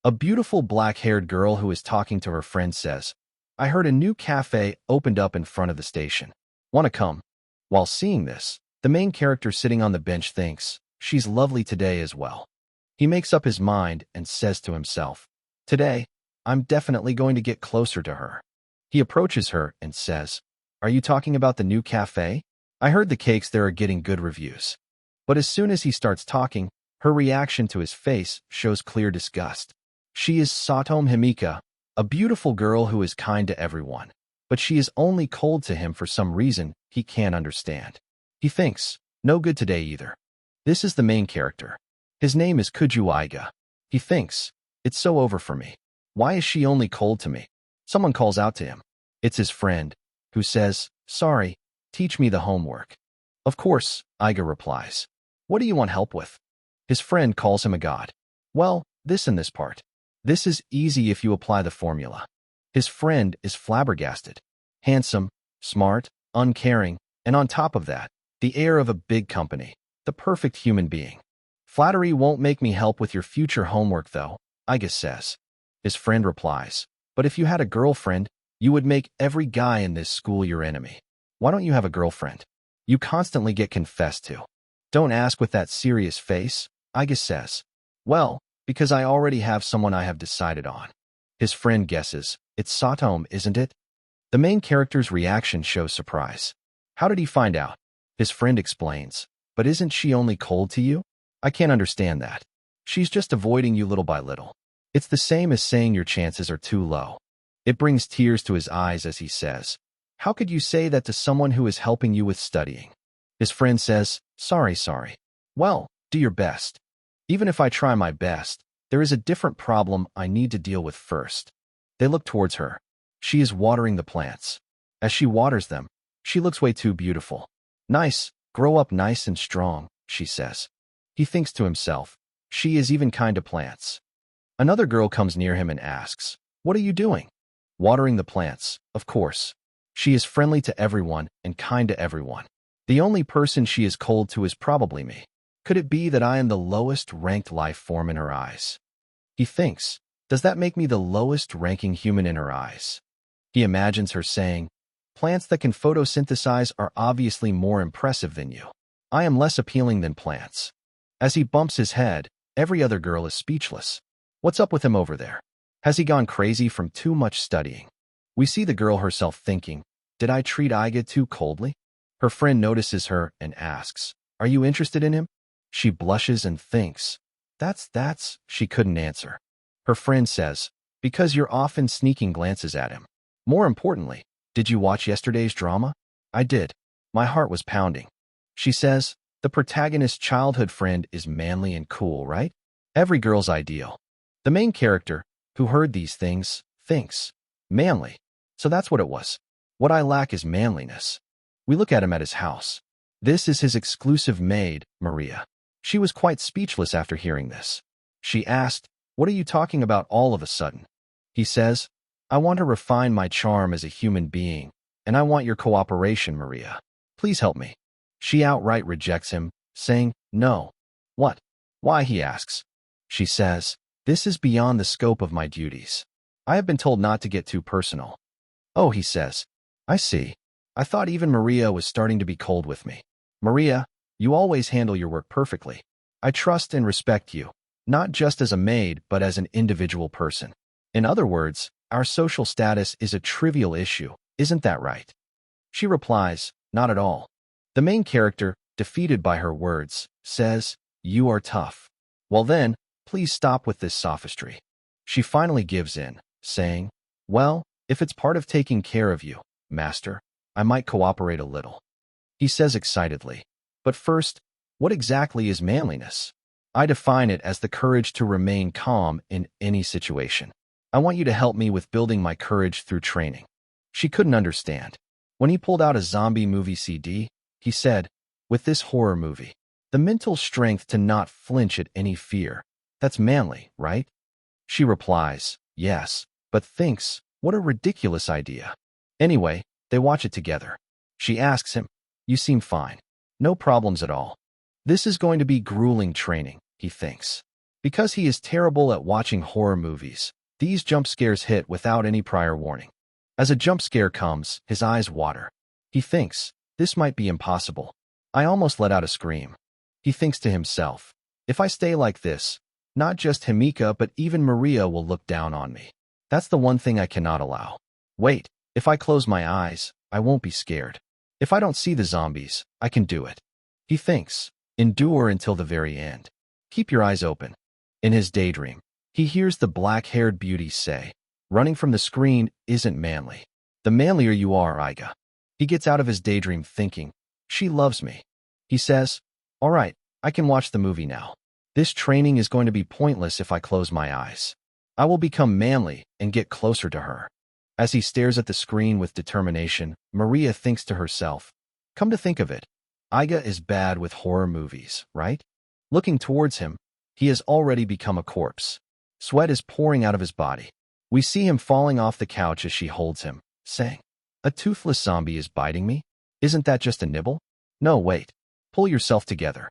A beautiful black-haired girl who is talking to her friend says, I heard a new cafe opened up in front of the station. Wanna come? While seeing this, the main character sitting on the bench thinks, she's lovely today as well. He makes up his mind and says to himself, today, I'm definitely going to get closer to her. He approaches her and says, are you talking about the new cafe? I heard the cakes there are getting good reviews. But as soon as he starts talking, her reaction to his face shows clear disgust. She is Satom Himika, a beautiful girl who is kind to everyone, but she is only cold to him for some reason he can't understand. He thinks, no good today either. This is the main character. His name is Kujuaiga. He thinks, it's so over for me. Why is she only cold to me? Someone calls out to him. It's his friend, who says, sorry, teach me the homework. Of course, Iga replies. What do you want help with? His friend calls him a god. Well, this and this part. This is easy if you apply the formula. His friend is flabbergasted. Handsome, smart, uncaring, and on top of that, the heir of a big company, the perfect human being. Flattery won't make me help with your future homework though, Iga says. His friend replies, but if you had a girlfriend, you would make every guy in this school your enemy. Why don't you have a girlfriend? You constantly get confessed to. Don't ask with that serious face, Iga says. Well, because I already have someone I have decided on. His friend guesses, it's Satom, isn't it? The main character's reaction shows surprise. How did he find out? His friend explains, but isn't she only cold to you? I can't understand that. She's just avoiding you little by little. It's the same as saying your chances are too low. It brings tears to his eyes as he says, how could you say that to someone who is helping you with studying? His friend says, sorry. Well, do your best. Even if I try my best, there is a different problem I need to deal with first. They look towards her. She is watering the plants. As she waters them, she looks way too beautiful. Nice, grow up nice and strong, she says. He thinks to himself, she is even kind to plants. Another girl comes near him and asks, what are you doing? Watering the plants, of course. She is friendly to everyone and kind to everyone. The only person she is cold to is probably me. Could it be that I am the lowest ranked life form in her eyes? He thinks, does that make me the lowest ranking human in her eyes? He imagines her saying, plants that can photosynthesize are obviously more impressive than you. I am less appealing than plants. As he bumps his head, every other girl is speechless. What's up with him over there? Has he gone crazy from too much studying? We see the girl herself thinking, did I treat Iga too coldly? Her friend notices her and asks, are you interested in him? She blushes and thinks, that's, she couldn't answer. Her friend says, because you're often sneaking glances at him. More importantly, did you watch yesterday's drama? I did. My heart was pounding. She says, the protagonist's childhood friend is manly and cool, right? Every girl's ideal. The main character, who heard these things, thinks, manly. So that's what it was. What I lack is manliness. We look at him at his house. This is his exclusive maid, Maria. She was quite speechless after hearing this. She asked, what are you talking about all of a sudden? He says, I want to refine my charm as a human being, and I want your cooperation, Maria. Please help me. She outright rejects him, saying, no. What? Why, he asks. She says, this is beyond the scope of my duties. I have been told not to get too personal. Oh, he says, I see. I thought even Maria was starting to be cold with me. Maria, you always handle your work perfectly. I trust and respect you, not just as a maid, but as an individual person. In other words, our social status is a trivial issue, isn't that right? She replies, not at all. The main character, defeated by her words, says, you are tough. Well then, please stop with this sophistry. She finally gives in, saying, well, if it's part of taking care of you, master, I might cooperate a little. He says excitedly, but first, what exactly is manliness? I define it as the courage to remain calm in any situation. I want you to help me with building my courage through training. She couldn't understand. When he pulled out a zombie movie CD, he said, with this horror movie, the mental strength to not flinch at any fear, that's manly, right? She replies, yes, but thinks, what a ridiculous idea. Anyway, they watch it together. She asks him, you seem fine. No problems at all. This is going to be grueling training, he thinks. Because he is terrible at watching horror movies, these jump scares hit without any prior warning. As a jump scare comes, his eyes water. He thinks, this might be impossible. I almost let out a scream. He thinks to himself, if I stay like this, not just Himika but even Maria will look down on me. That's the one thing I cannot allow. Wait, if I close my eyes, I won't be scared. If I don't see the zombies, I can do it. He thinks, endure until the very end. Keep your eyes open. In his daydream, he hears the black-haired beauty say, running from the screen isn't manly. The manlier you are, Iga. He gets out of his daydream thinking, she loves me. He says, all right, I can watch the movie now. This training is going to be pointless if I close my eyes. I will become manly and get closer to her. As he stares at the screen with determination, Maria thinks to herself, come to think of it, Iga is bad with horror movies, right? Looking towards him, he has already become a corpse. Sweat is pouring out of his body. We see him falling off the couch as she holds him, saying, a toothless zombie is biting me? Isn't that just a nibble? No, wait. Pull yourself together.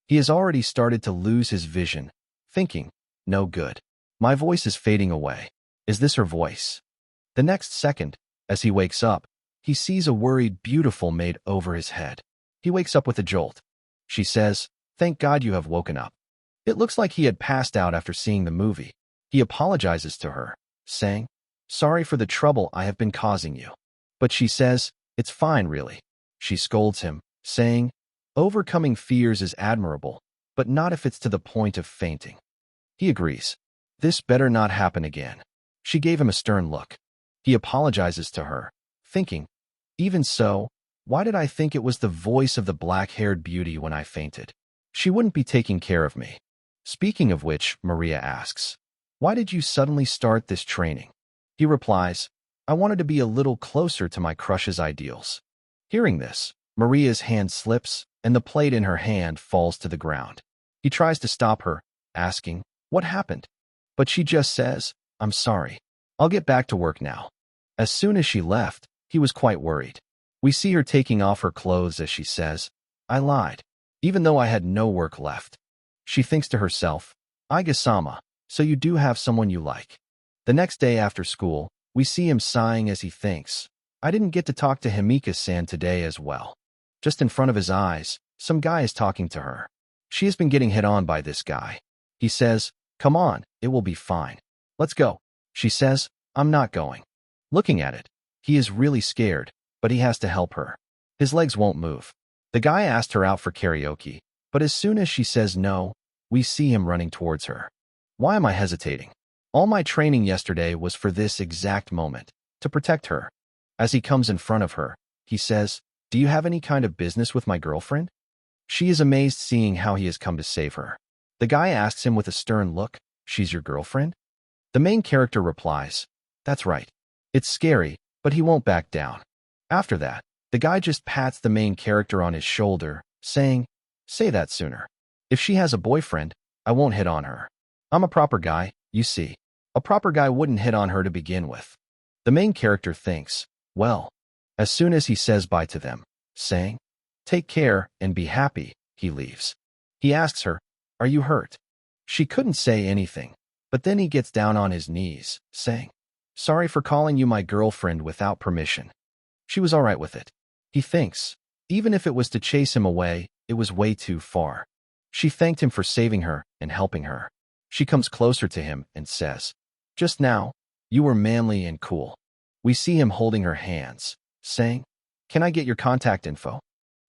He has already started to lose his vision, thinking, no good. My voice is fading away. Is this her voice? The next second, as he wakes up, he sees a worried, beautiful Maid over his head. He wakes up with a jolt. She says, thank God you have woken up. It looks like he had passed out after seeing the movie. He apologizes to her, saying, sorry for the trouble I have been causing you. But she says, it's fine really. She scolds him, saying, overcoming fears is admirable, but not if it's to the point of fainting. He agrees. This better not happen again. She gave him a stern look. He apologizes to her, thinking, even so, why did I think it was the voice of the black-haired beauty when I fainted? She wouldn't be taking care of me. Speaking of which, Maria asks, why did you suddenly start this training? He replies, I wanted to be a little closer to my crush's ideals. Hearing this, Maria's hand slips, and the plate in her hand falls to the ground. He tries to stop her, asking, what happened? But she just says, I'm sorry. I'll get back to work now. As soon as she left, he was quite worried. We see her taking off her clothes as she says, I lied, even though I had no work left. She thinks to herself, Iga-sama, so you do have someone you like. The next day after school, we see him sighing as he thinks, I didn't get to talk to Himika-san today as well. Just in front of his eyes, some guy is talking to her. She has been getting hit on by this guy. He says, come on, it will be fine. Let's go. She says, I'm not going. Looking at it, he is really scared, but he has to help her. His legs won't move. The guy asked her out for karaoke, but as soon as she says no, we see him running towards her. Why am I hesitating? All my training yesterday was for this exact moment, to protect her. As he comes in front of her, he says, do you have any kind of business with my girlfriend? She is amazed seeing how he has come to save her. The guy asks him with a stern look, she's your girlfriend? The main character replies, that's right. It's scary, but he won't back down. After that, the guy just pats the main character on his shoulder, saying, say that sooner. If she has a boyfriend, I won't hit on her. I'm a proper guy, you see. A proper guy wouldn't hit on her to begin with. The main character thinks, well, as soon as he says bye to them, saying, take care and be happy, he leaves. He asks her, are you hurt? She couldn't say anything, but then he gets down on his knees, saying, sorry for calling you my girlfriend without permission. She was all right with it. He thinks, even if it was to chase him away, it was way too far. She thanked him for saving her and helping her. She comes closer to him and says, just now, you were manly and cool. We see him holding her hands, saying, can I get your contact info?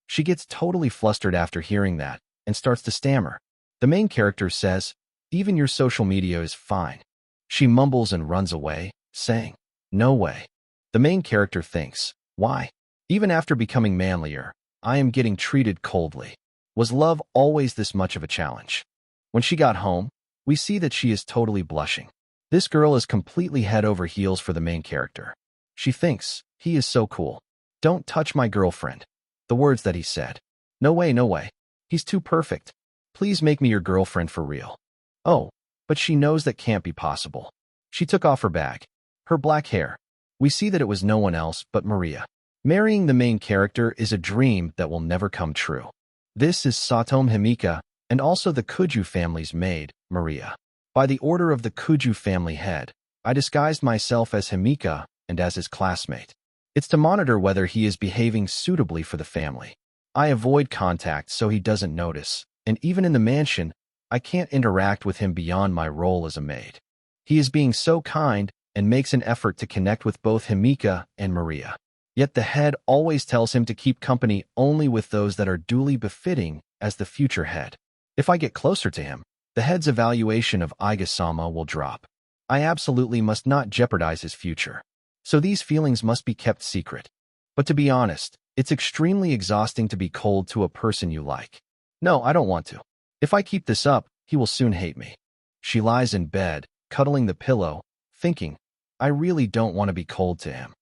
She gets totally flustered after hearing that and starts to stammer. The main character says, even your social media is fine. She mumbles and runs away, saying, no way. The main character thinks, why? Even after becoming manlier, I am getting treated coldly. Was love always this much of a challenge? When she got home, we see that she is totally blushing. This girl is completely head over heels for the main character. She thinks, he is so cool. Don't touch my girlfriend. The words that he said. No way, no way. He's too perfect. Please make me your girlfriend for real. Oh, but she knows that can't be possible. She took off her bag. Her black hair. We see that it was no one else but Maria. Marrying the main character is a dream that will never come true. This is Satomu Himika, and also the Kuju family's maid, Maria. By the order of the Kuju family head, I disguised myself as Himika and as his classmate. It's to monitor whether he is behaving suitably for the family. I avoid contact so he doesn't notice, and even in the mansion, I can't interact with him beyond my role as a maid. He is being so kind and makes an effort to connect with both Himika and Maria. Yet the head always tells him to keep company only with those that are duly befitting as the future head. If I get closer to him, the head's evaluation of Iga-sama will drop. I absolutely must not jeopardize his future. So these feelings must be kept secret. But to be honest, it's extremely exhausting to be cold to a person you like. No, I don't want to. If I keep this up, he will soon hate me. She lies in bed, cuddling the pillow, thinking, I really don't want to be cold to him.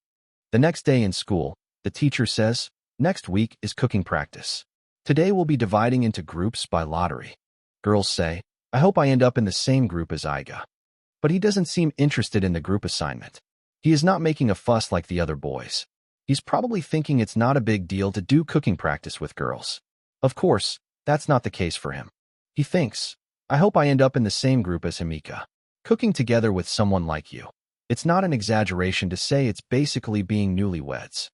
The next day in school, the teacher says, next week is cooking practice. Today we'll be dividing into groups by lottery. Girls say, I hope I end up in the same group as Iga. But he doesn't seem interested in the group assignment. He is not making a fuss like the other boys. He's probably thinking it's not a big deal to do cooking practice with girls. Of course, that's not the case for him. He thinks, I hope I end up in the same group as Himika. Cooking together with someone like you. It's not an exaggeration to say it's basically being newlyweds.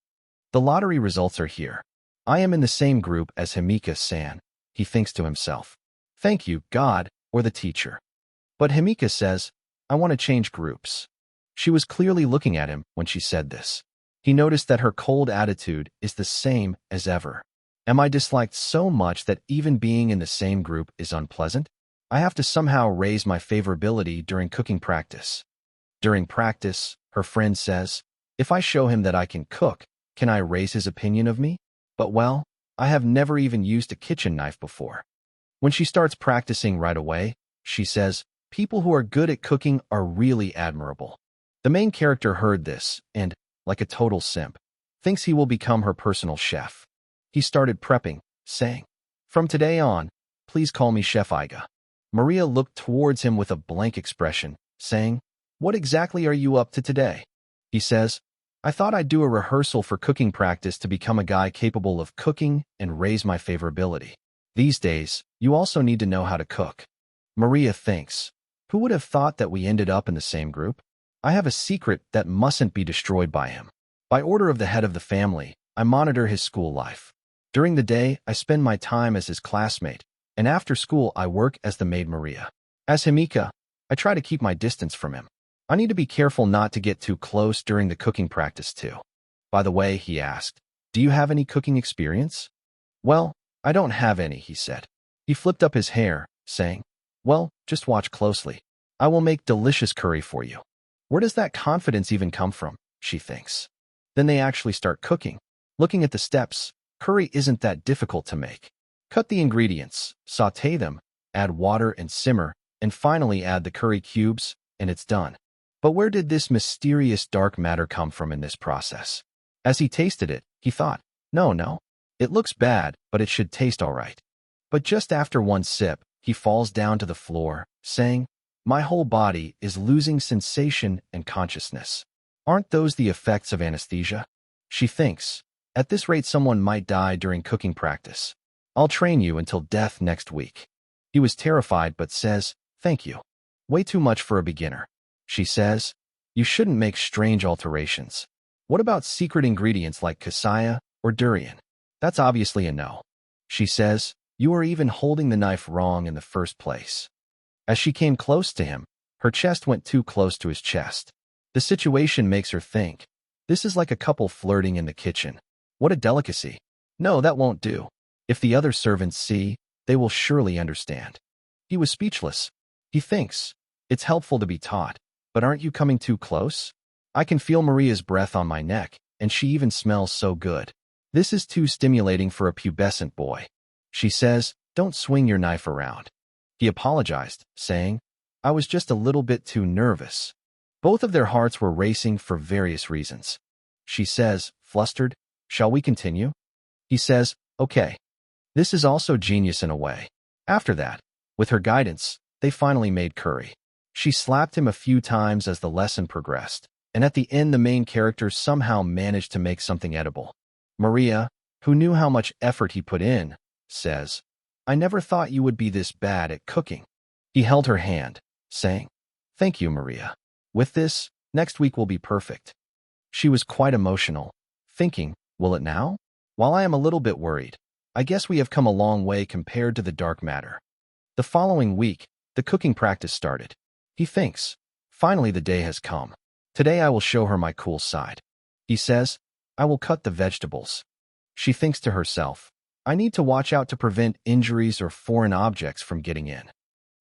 The lottery results are here. I am in the same group as Himika-san, he thinks to himself. Thank you, God, or the teacher. But Himika says, I want to change groups. She was clearly looking at him when she said this. He noticed that her cold attitude is the same as ever. Am I disliked so much that even being in the same group is unpleasant? I have to somehow raise my favorability during cooking practice. During practice, her friend says, if I show him that I can cook, can I raise his opinion of me? But well, I have never even used a kitchen knife before. When she starts practicing right away, she says, people who are good at cooking are really admirable. The main character heard this and, like a total simp, thinks he will become her personal chef. He started prepping, saying, from today on, please call me Chef Iga. Maria looked towards him with a blank expression, saying, what exactly are you up to today? He says, I thought I'd do a rehearsal for cooking practice to become a guy capable of cooking and raise my favorability. These days, you also need to know how to cook. Maria thinks, who would have thought that we ended up in the same group? I have a secret that mustn't be destroyed by him. By order of the head of the family, I monitor his school life. During the day, I spend my time as his classmate, and after school I work as the maid Maria. As Himika, I try to keep my distance from him. I need to be careful not to get too close during the cooking practice too. By the way, he asked, do you have any cooking experience? Well, I don't have any, he said. He flipped up his hair, saying, well, just watch closely. I will make delicious curry for you. Where does that confidence even come from? She thinks. Then they actually start cooking. Looking at the steps, curry isn't that difficult to make. Cut the ingredients, sauté them, add water and simmer, and finally add the curry cubes, and it's done. But where did this mysterious dark matter come from in this process? As he tasted it, he thought, no, it looks bad, but it should taste all right. But just after one sip, he falls down to the floor, saying, my whole body is losing sensation and consciousness. Aren't those the effects of anesthesia? She thinks, at this rate someone might die during cooking practice. I'll train you until death next week. He was terrified but says, thank you. Way too much for a beginner. She says, you shouldn't make strange alterations. What about secret ingredients like cassia or durian? That's obviously a no. She says, you are even holding the knife wrong in the first place. As she came close to him, her chest went too close to his chest. The situation makes her think, this is like a couple flirting in the kitchen. What a delicacy. No, that won't do. If the other servants see, they will surely understand. He was speechless. He thinks, it's helpful to be taught, but aren't you coming too close? I can feel Maria's breath on my neck, and she even smells so good. This is too stimulating for a pubescent boy. She says, don't swing your knife around. He apologized, saying, I was just a little bit too nervous. Both of their hearts were racing for various reasons. She says, flustered, shall we continue? He says, okay. This is also genius in a way. After that, with her guidance, they finally made curry. She slapped him a few times as the lesson progressed, and at the end the main character somehow managed to make something edible. Maria, who knew how much effort he put in, says, I never thought you would be this bad at cooking. He held her hand, saying, Thank you, Maria. With this, next week will be perfect. She was quite emotional, thinking, will it now? While I am a little bit worried, I guess we have come a long way compared to the dark matter. The following week, the cooking practice started. He thinks, finally the day has come. Today I will show her my cool side. He says, I will cut the vegetables. She thinks to herself, I need to watch out to prevent injuries or foreign objects from getting in.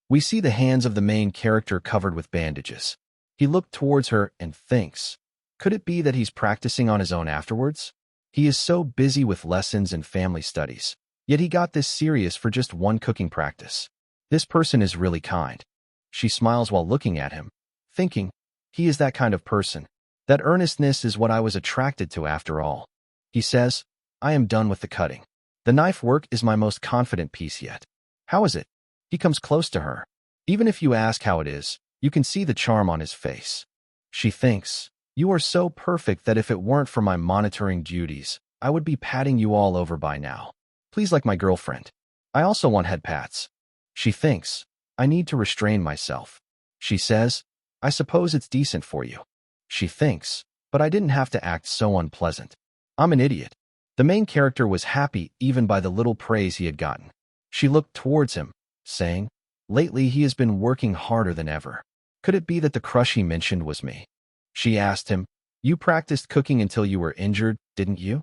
We see the hands of the main character covered with bandages. He looked towards her and thinks, could it be that he's practicing on his own afterwards? He is so busy with lessons and family studies, yet he got this serious for just one cooking practice. This person is really kind. She smiles while looking at him, thinking, he is that kind of person. That earnestness is what I was attracted to after all. He says, I am done with the cutting. The knife work is my most confident piece yet. How is it? He comes close to her. Even if you ask how it is, you can see the charm on his face. She thinks, you are so perfect that if it weren't for my monitoring duties, I would be patting you all over by now. Please like my girlfriend. I also want head pats. She thinks, I need to restrain myself. She says, I suppose it's decent for you. She thinks, but I didn't have to act so unpleasant. I'm an idiot. The main character was happy even by the little praise he had gotten. She looked towards him, saying, lately he has been working harder than ever. Could it be that the crush he mentioned was me? She asked him, you practiced cooking until you were injured, didn't you?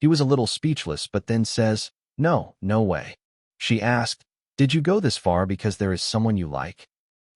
He was a little speechless but then says, no way. She asked, did you go this far because there is someone you like?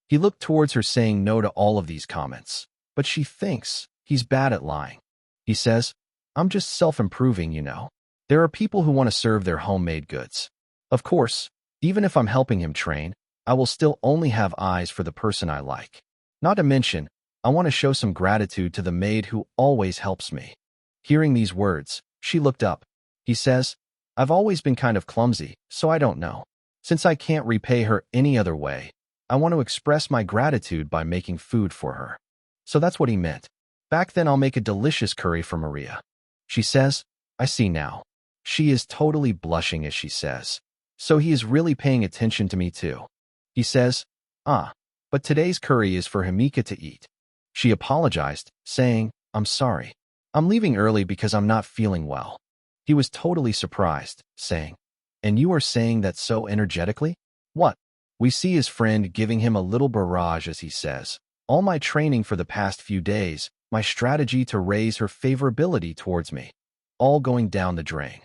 He looked towards her saying no to all of these comments, but she thinks he's bad at lying. He says, I'm just self-improving, you know. There are people who want to serve their homemade goods. Of course, even if I'm helping him train, I will still only have eyes for the person I like. Not to mention, I want to show some gratitude to the maid who always helps me. Hearing these words, she looked up. He says, I've always been kind of clumsy, so I don't know. Since I can't repay her any other way, I want to express my gratitude by making food for her. So that's what he meant. Back then I'll make a delicious curry for Maria. She says, I see now. She is totally blushing as she says. So he is really paying attention to me too. He says, but today's curry is for Himika to eat. She apologized, saying, I'm sorry. I'm leaving early because I'm not feeling well. He was totally surprised, saying, and you are saying that so energetically? What? We see his friend giving him a little barrage as he says, all my training for the past few days, my strategy to raise her favorability towards me, all going down the drain.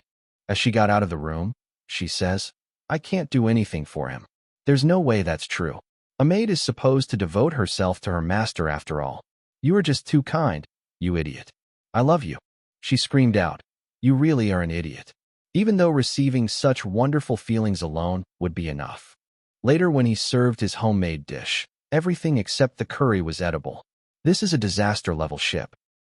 As she got out of the room, she says, I can't do anything for him. There's no way that's true. A maid is supposed to devote herself to her master after all. You are just too kind, you idiot. I love you. She screamed out. You really are an idiot. Even though receiving such wonderful feelings alone would be enough. Later when he served his homemade dish, everything except the curry was edible. This is a disaster-level ship.